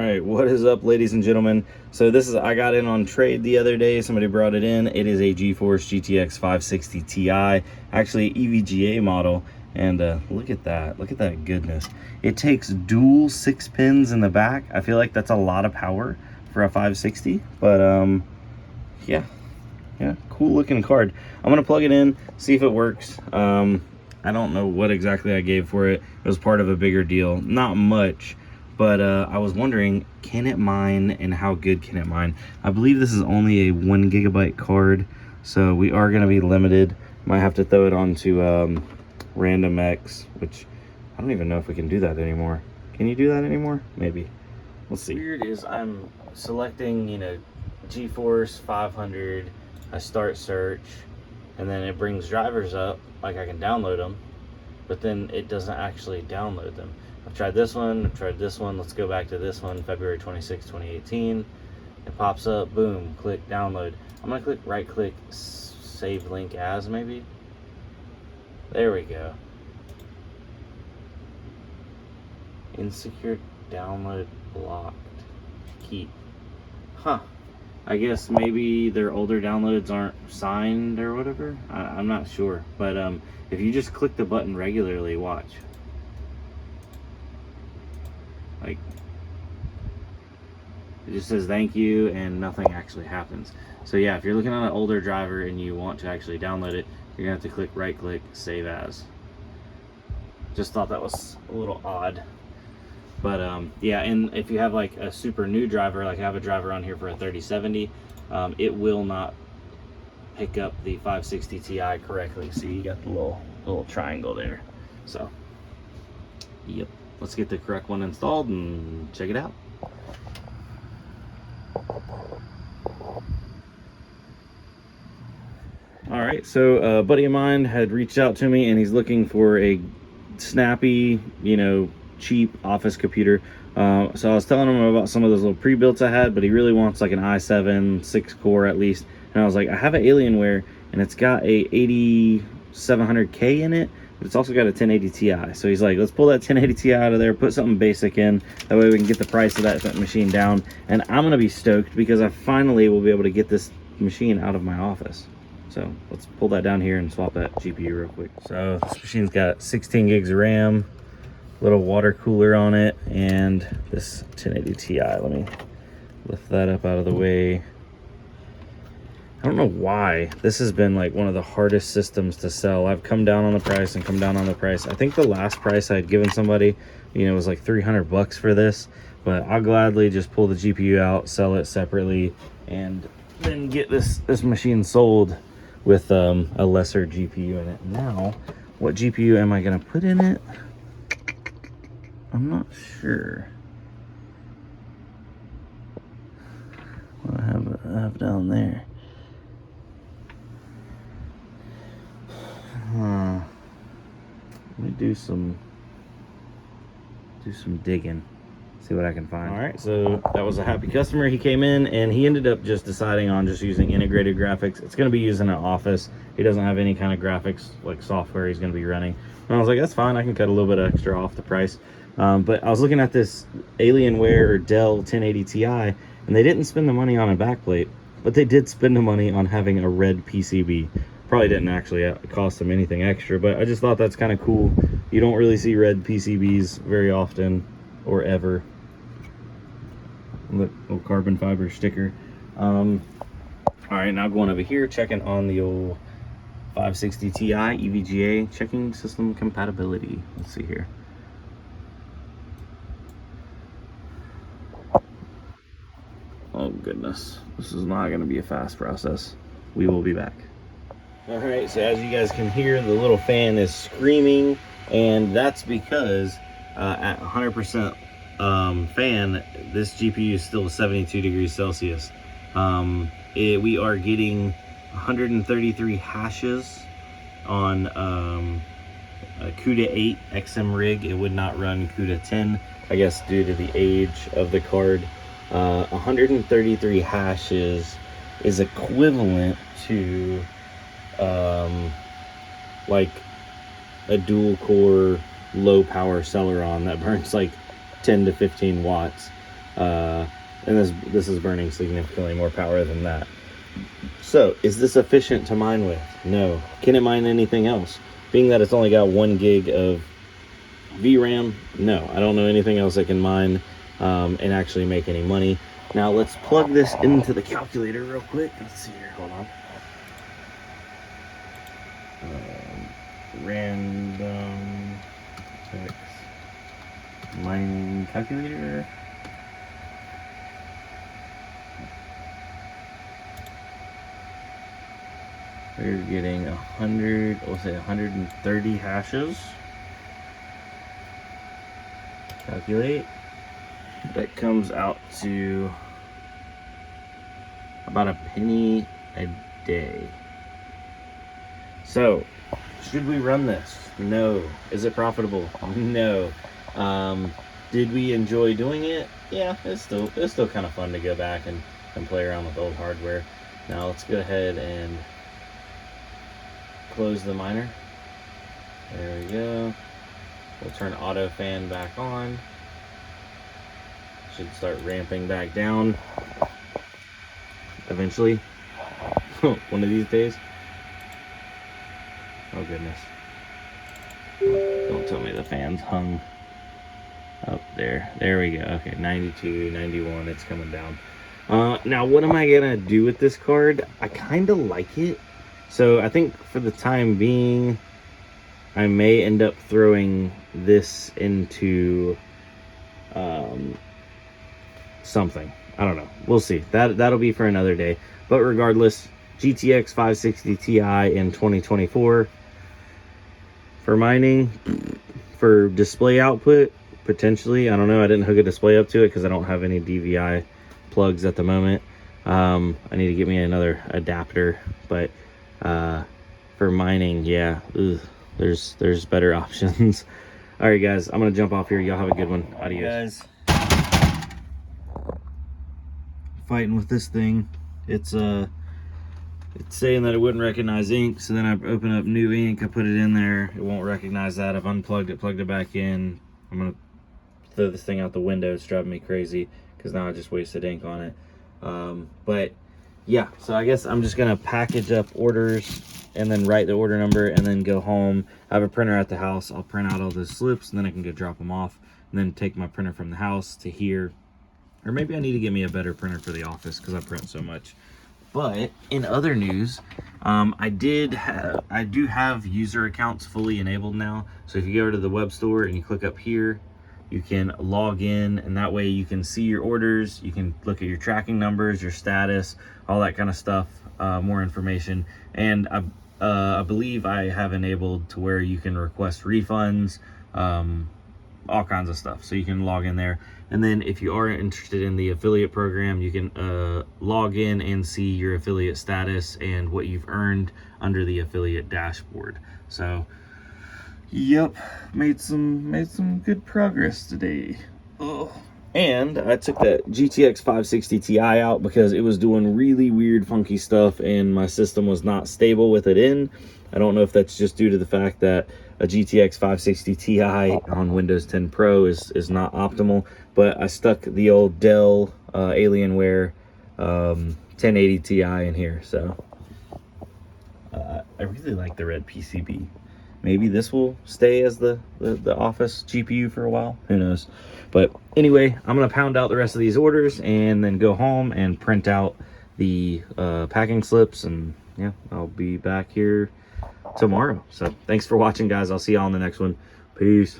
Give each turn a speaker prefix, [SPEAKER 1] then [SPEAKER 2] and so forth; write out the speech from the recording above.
[SPEAKER 1] right, what is up, ladies and gentlemen? So I got in on trade the other day. Somebody brought it in. It is a GeForce GTX 560 Ti, actually EVGA model. And look at that goodness. It takes dual 6 pins in the back. I feel like that's a lot of power for a 560, but yeah, cool looking card. I'm gonna plug it in, see if it works. I don't know what exactly I gave for it. It was part of a bigger deal, not much. But I was wondering, can it mine and how good can it mine? I believe this is only a 1 GB card, so we are going to be limited. Might have to throw it onto RandomX, which I don't even know if we can do that anymore. Can you do that anymore? Maybe. We'll see. Weird is I'm selecting, GeForce 500. I start search, and then it brings drivers up, like I can download them, but then it doesn't actually download them. I've tried this one, I've tried this one. Let's go back to this one, February 26, 2018. It pops up, boom, click download. I'm gonna click right click, save link as maybe. There we go. Insecure download blocked. Keep. Huh. I guess maybe their older downloads aren't signed or whatever. I'm not sure. But if you just click the button regularly, watch. Like, it just says thank you and nothing actually happens. So yeah, if you're looking at an older driver and you want to actually download it, you're gonna have to click right click, save as. Just thought that was a little odd. But yeah, and if you have like a super new driver, like I have a driver on here for a 3070, it will not pick up the 560 Ti correctly. See, you got the little triangle there. So yep, let's get the correct one installed and check it out. All right, so a buddy of mine had reached out to me and he's looking for a snappy, cheap office computer. So I was telling him about some of those little pre-builts I had, but he really wants like an i7 6 core at least. And I was like, I have an Alienware and it's got a 8700K in it, but it's also got a 1080 Ti. So he's like, let's pull that 1080 Ti out of there, put something basic in. That way we can get the price of that machine down. And I'm gonna be stoked because I finally will be able to get this machine out of my office. So let's pull that down here and swap that GPU real quick. So this machine's got 16 gigs of RAM, little water cooler on it, and this 1080 Ti. Let me lift that up out of the way. I don't know why this has been like one of the hardest systems to sell. I've come down on the price and come down on the price. I think the last price I had given somebody, was like 300 bucks for this, but I'll gladly just pull the GPU out, sell it separately, and then get this machine sold with a lesser GPU in it. Now, what GPU am I gonna put in it? I'm not sure. What I have down there. Let me do some digging, see what I can find. All right, so that was a happy customer. He came in and he ended up just deciding on just using integrated graphics. It's going to be used in an office. He doesn't have any kind of graphics like software he's going to be running. And I was like, that's fine, I can cut a little bit extra off the price. But I was looking at this Alienware or Dell 1080 Ti, and they didn't spend the money on a backplate, but they did spend the money on having a red PCB. Probably didn't actually cost them anything extra, but I just thought that's kind of cool. You don't really see red PCBs very often or ever. Little carbon fiber sticker. All right, now going over here, checking on the old 560 Ti EVGA, checking system compatibility. Let's see here. Oh goodness, this is not going to be a fast process. We will be back. All right, so as you guys can hear, the little fan is screaming, and that's because at 100% fan, this GPU is still 72 degrees Celsius. We are getting 133 hashes on a CUDA 8 XM rig. It would not run CUDA 10, I guess, due to the age of the card. 133 hashes is equivalent to like a dual core low power Celeron that burns like 10 to 15 watts. And this is burning significantly more power than that. So is this efficient to mine with? No. Can it mine anything else? Being that it's only got 1 gig of VRAM, no. I don't know anything else that can mine and actually make any money. Now let's plug this into the calculator real quick. Let's see here, hold on. Random text mining calculator. We're getting 100, we'll say 130 hashes. Calculate. That comes out to about a penny a day. So, should we run this? No. Is it profitable? No. Did we enjoy doing it? Yeah, it's still kind of fun to go back and play around with old hardware. Now let's go ahead and close the miner. There we go. We'll turn auto fan back on. Should start ramping back down eventually. One of these days. Oh goodness. Don't tell me the fan's hung up there. There we go. Okay, 92, 91, it's coming down. Now what am I gonna do with this card? I kind of like it. So I think for the time being, I may end up throwing this into something. I don't know. We'll see. That'll be for another day. But regardless, GTX 560 Ti in 2024 for mining. For display output, potentially. I don't know. I didn't hook a display up to it because I don't have any DVI plugs at the moment. I need to get me another adapter. But for mining, yeah, there's better options. All right, guys, I'm gonna jump off here. Y'all have a good one. Adios. Guys, fighting with this thing. It's saying that it wouldn't recognize ink, so then I open up new ink, I put it in there, it won't recognize that. I've unplugged it, plugged it back in. I'm gonna throw this thing out the window. It's driving me crazy because now I just wasted ink on it. But yeah, so I guess I'm just gonna package up orders and then write the order number and then go home. I have a printer at the house. I'll print out all those slips and then I can go drop them off and then take my printer from the house to here. Or maybe I need to get me a better printer for the office because I print so much. But in other news, I do have user accounts fully enabled now. So if you go to the web store and you click up here, you can log in, and that way you can see your orders, you can look at your tracking numbers, your status, all that kind of stuff, more information. And I believe I have enabled to where you can request refunds, all kinds of stuff. So you can log in there. And then if you are interested in the affiliate program, you can log in and see your affiliate status and what you've earned under the affiliate dashboard. So yep, made some good progress today. Oh. And I took that GTX 560 Ti out because it was doing really weird funky stuff and my system was not stable with it in. I don't know if that's just due to the fact that a GTX 560 Ti on Windows 10 Pro is not optimal, but I stuck the old Dell Alienware 1080 Ti in here. So I really like the red PCB. Maybe this will stay as the office GPU for a while. Who knows? But anyway, I'm going to pound out the rest of these orders and then go home and print out the packing slips. And yeah, I'll be back here tomorrow. So thanks for watching, guys. I'll see y'all on the next one. Peace.